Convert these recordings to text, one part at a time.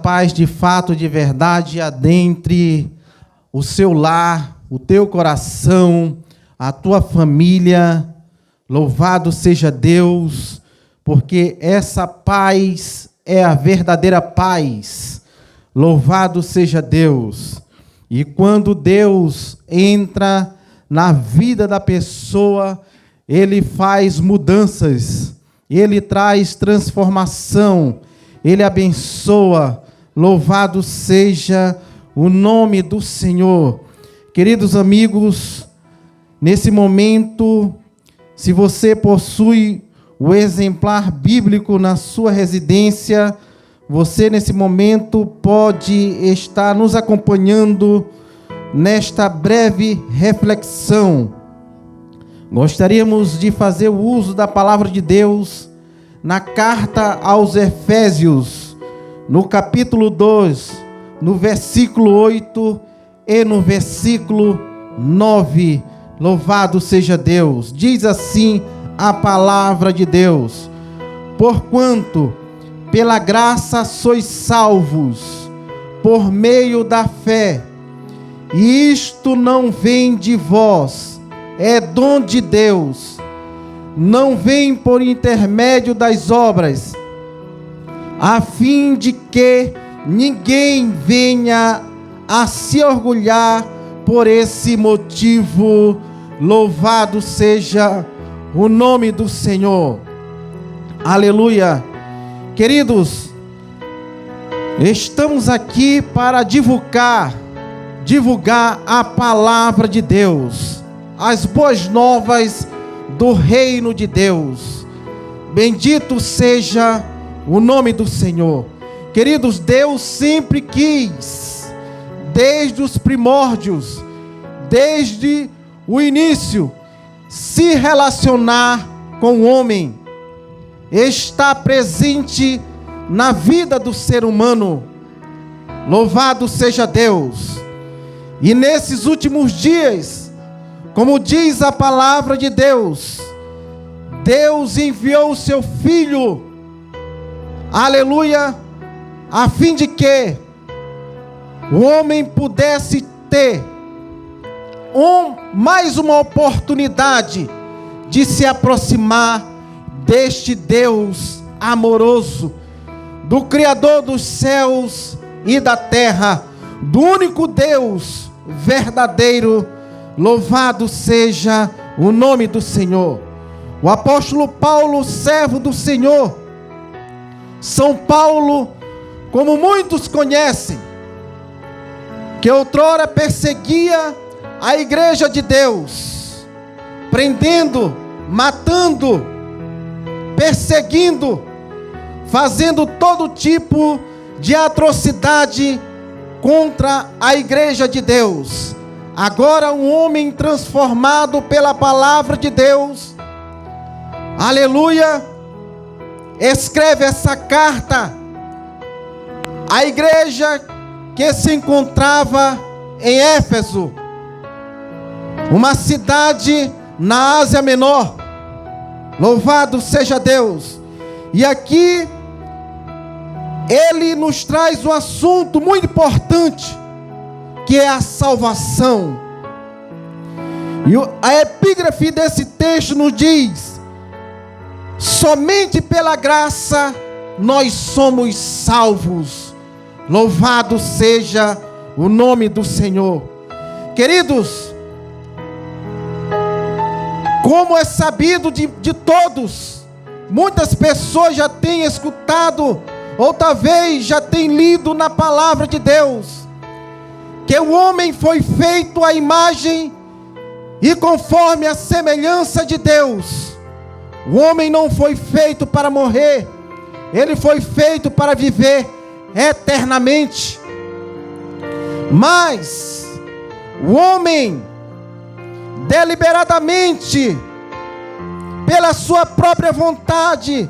Paz de fato, de verdade, adentre o seu lar, o teu coração, a tua família. Louvado seja Deus, porque essa paz é a verdadeira paz. Louvado seja Deus. E quando Deus entra na vida da pessoa, Ele faz mudanças, Ele traz transformação, Ele abençoa. Louvado seja o nome do Senhor. Queridos amigos, nesse momento, se você possui o exemplar bíblico na sua residência, você nesse momento pode estar nos acompanhando nesta breve reflexão. Gostaríamos de fazer o uso da palavra de Deus na carta aos Efésios, no capítulo 2, no versículo 8 e no versículo 9. Louvado seja Deus. Diz assim a palavra de Deus: porquanto pela graça sois salvos, por meio da fé, e isto não vem de vós, é dom de Deus, não vem por intermédio das obras, a fim de que ninguém venha a se orgulhar por esse motivo. Louvado seja o nome do Senhor. Aleluia. Queridos, estamos aqui para divulgar a palavra de Deus, as boas novas do reino de Deus. Bendito seja o nome do Senhor. Queridos, Deus sempre quis, desde os primórdios, desde o início, se relacionar com o homem, está presente na vida do ser humano. Louvado seja Deus. E nesses últimos dias, como diz a palavra de Deus, Deus enviou o seu Filho, aleluia, a fim de que o homem pudesse ter mais uma oportunidade de se aproximar deste Deus amoroso, do Criador dos céus e da terra, do único Deus verdadeiro. Louvado seja o nome do Senhor. O apóstolo Paulo, servo do Senhor, São Paulo, como muitos conhecem, que outrora perseguia a igreja de Deus, prendendo, matando, perseguindo, fazendo todo tipo de atrocidade contra a igreja de Deus. Agora um homem transformado pela palavra de Deus, aleluia, escreve essa carta à igreja que se encontrava em Éfeso, uma cidade na Ásia Menor. Louvado seja Deus. E aqui ele nos traz um assunto muito importante, que é a salvação. E a epígrafe desse texto nos diz: somente pela graça nós somos salvos. Louvado seja o nome do Senhor. Queridos, como é sabido de todos, muitas pessoas já têm escutado, ou talvez já têm lido na palavra de Deus, que o homem foi feito à imagem e conforme a semelhança de Deus. O homem não foi feito para morrer, ele foi feito para viver eternamente. Mas o homem, deliberadamente, pela sua própria vontade,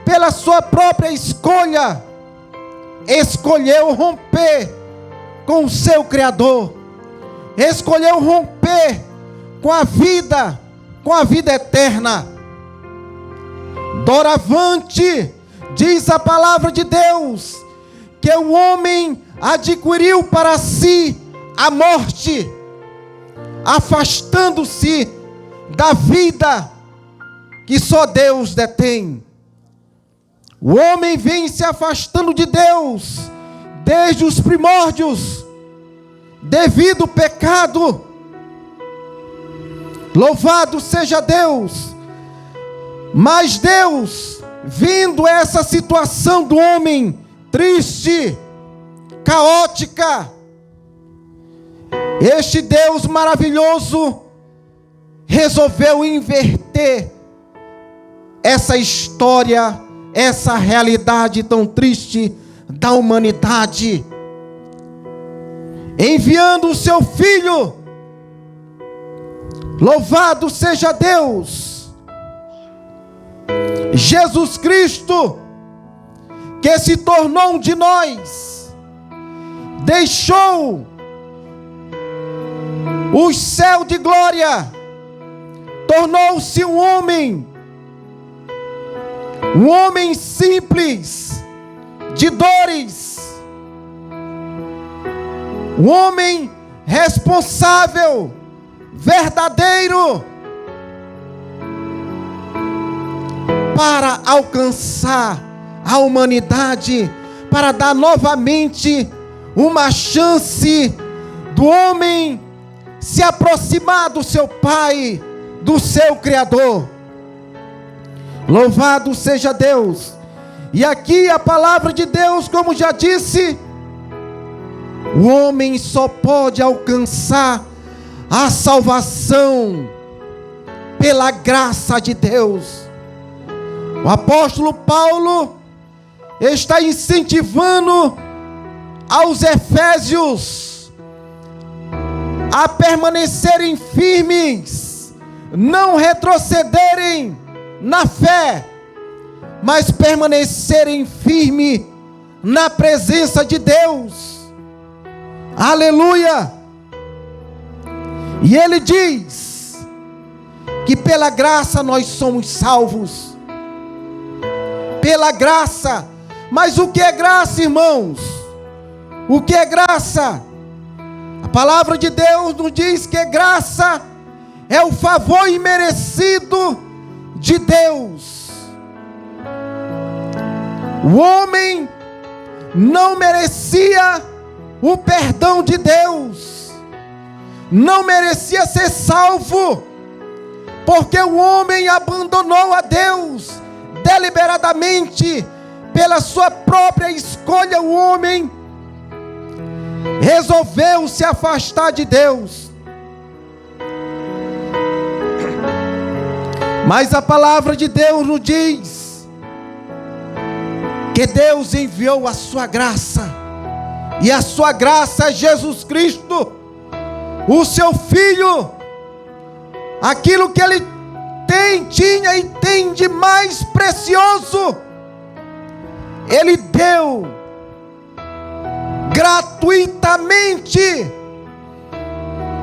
pela sua própria escolha, escolheu romper com o seu Criador, escolheu romper com a vida eterna. Doravante, diz a palavra de Deus, que porque o homem adquiriu para si a morte, afastando-se da vida que só Deus detém. O homem vem se afastando de Deus desde os primórdios, devido ao pecado. Louvado seja Deus! Mas Deus, vendo essa situação do homem triste, caótica, este Deus maravilhoso resolveu inverter essa história, essa realidade tão triste da humanidade, enviando o seu Filho. Louvado seja Deus! Jesus Cristo, que se tornou um de nós, deixou o céu de glória, tornou-se um homem simples, de dores, um homem responsável, verdadeiro, para alcançar a humanidade, para dar novamente uma chance do homem se aproximar do seu Pai, do seu Criador. Louvado seja Deus! E aqui a palavra de Deus, como já disse, o homem só pode alcançar a salvação pela graça de Deus. O apóstolo Paulo está incentivando aos efésios a permanecerem firmes, não retrocederem na fé, mas permanecerem firmes na presença de Deus. Aleluia! E ele diz que pela graça nós somos salvos. Pela graça. Mas o que é graça, irmãos? O que é graça? A palavra de Deus nos diz que graça é o favor imerecido de Deus. O homem não merecia o perdão de Deus, não merecia ser salvo, porque o homem abandonou a Deus deliberadamente, pela sua própria escolha. O homem resolveu se afastar de Deus. Mas a palavra de Deus nos diz que Deus enviou a sua graça, e a sua graça é Jesus Cristo, o seu Filho. Aquilo que ele tinha e tem de mais precioso, ele deu gratuitamente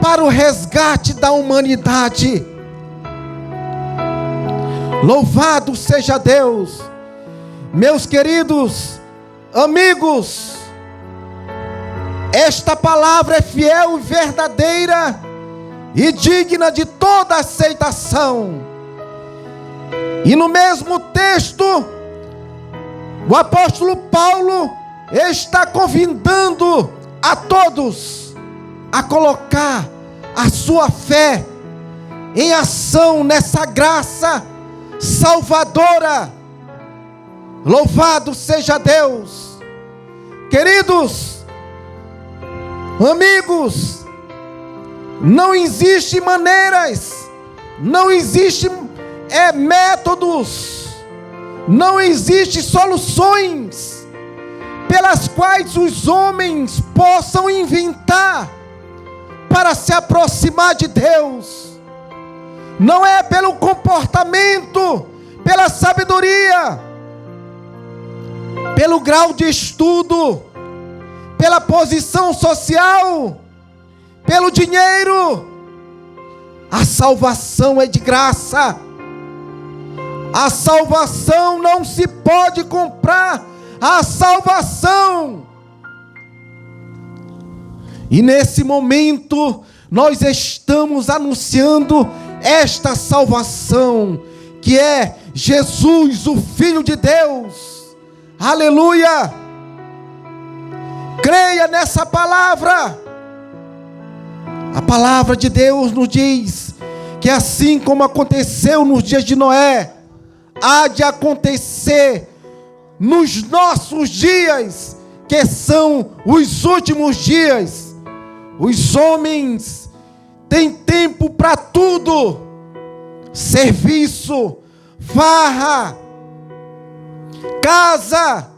para o resgate da humanidade. Louvado seja Deus! Meus queridos amigos, esta palavra é fiel e verdadeira e digna de toda aceitação. E no mesmo texto, o apóstolo Paulo está convidando a todos a colocar a sua fé em ação nessa graça salvadora. Louvado seja Deus! Queridos amigos, não existem maneiras, não existem métodos, não existem soluções pelas quais os homens possam inventar para se aproximar de Deus. Não é pelo comportamento, pela sabedoria, pelo grau de estudo, pela posição social, pelo dinheiro. A salvação é de graça. A salvação não se pode comprar. A salvação E nesse momento, nós estamos anunciando esta salvação, que é Jesus, o Filho de Deus. Aleluia! Creia nessa palavra. A palavra de Deus nos diz que assim como aconteceu nos dias de Noé, há de acontecer nos nossos dias, que são os últimos dias. Os homens têm tempo para tudo: serviço, farra, casa,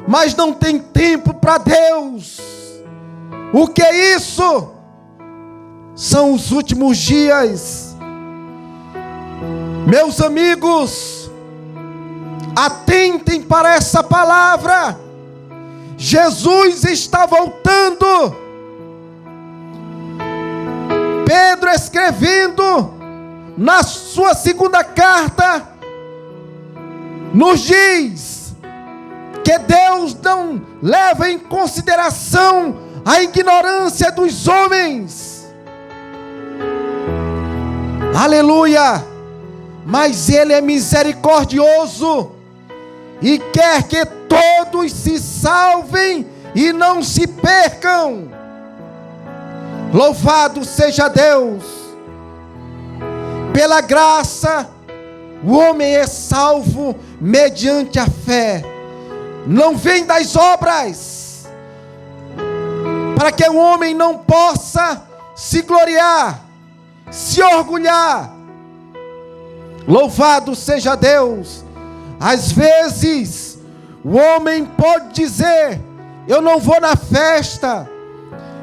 mas não tem tempo para Deus. O que é isso? São os últimos dias. Meus amigos, atentem para essa palavra. Jesus está voltando. Pedro, escrevendo na sua segunda carta, nos diz que Deus não leva em consideração a ignorância dos homens. Aleluia! Mas Ele é misericordioso e quer que todos se salvem e não se percam. Louvado seja Deus! Pela graça, o homem é salvo mediante a fé. Não vem das obras, para que o homem não possa se gloriar, se orgulhar. Louvado seja Deus! Às vezes, o homem pode dizer: eu não vou na festa,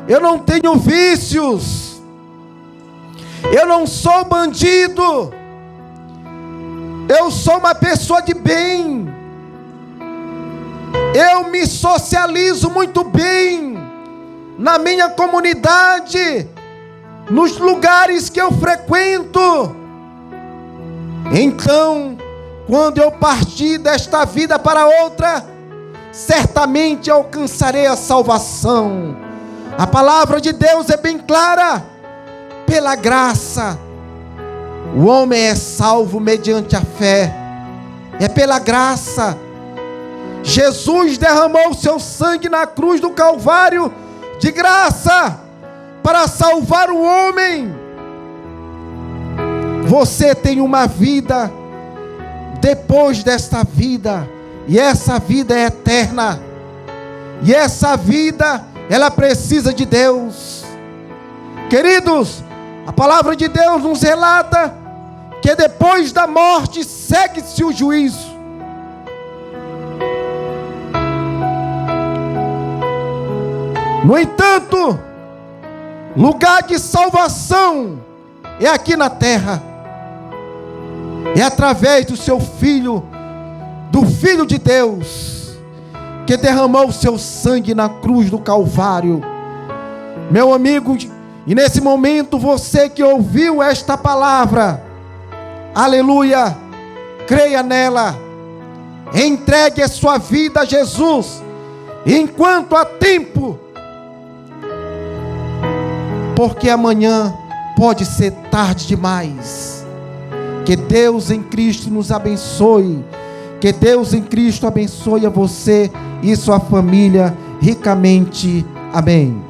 eu não tenho vícios, eu não sou bandido, eu sou uma pessoa de bem, eu me socializo muito bem na minha comunidade, nos lugares que eu frequento. Então, quando eu partir desta vida para outra, certamente alcançarei a salvação. A palavra de Deus é bem clara: pela graça, o homem é salvo mediante a fé. É pela graça. Jesus derramou o seu sangue na cruz do Calvário de graça para salvar o homem. Você tem uma vida depois desta vida, e essa vida é eterna, e essa vida, ela precisa de Deus. Queridos, a palavra de Deus nos relata que depois da morte segue-se o juízo. No entanto, lugar de salvação é aqui na terra. É através do seu Filho, do Filho de Deus, que derramou o seu sangue na cruz do Calvário. Meu amigo, e nesse momento você que ouviu esta palavra, aleluia, creia nela, entregue a sua vida a Jesus, enquanto há tempo, porque amanhã pode ser tarde demais. Que Deus em Cristo nos abençoe. Que Deus em Cristo abençoe a você e sua família ricamente. Amém.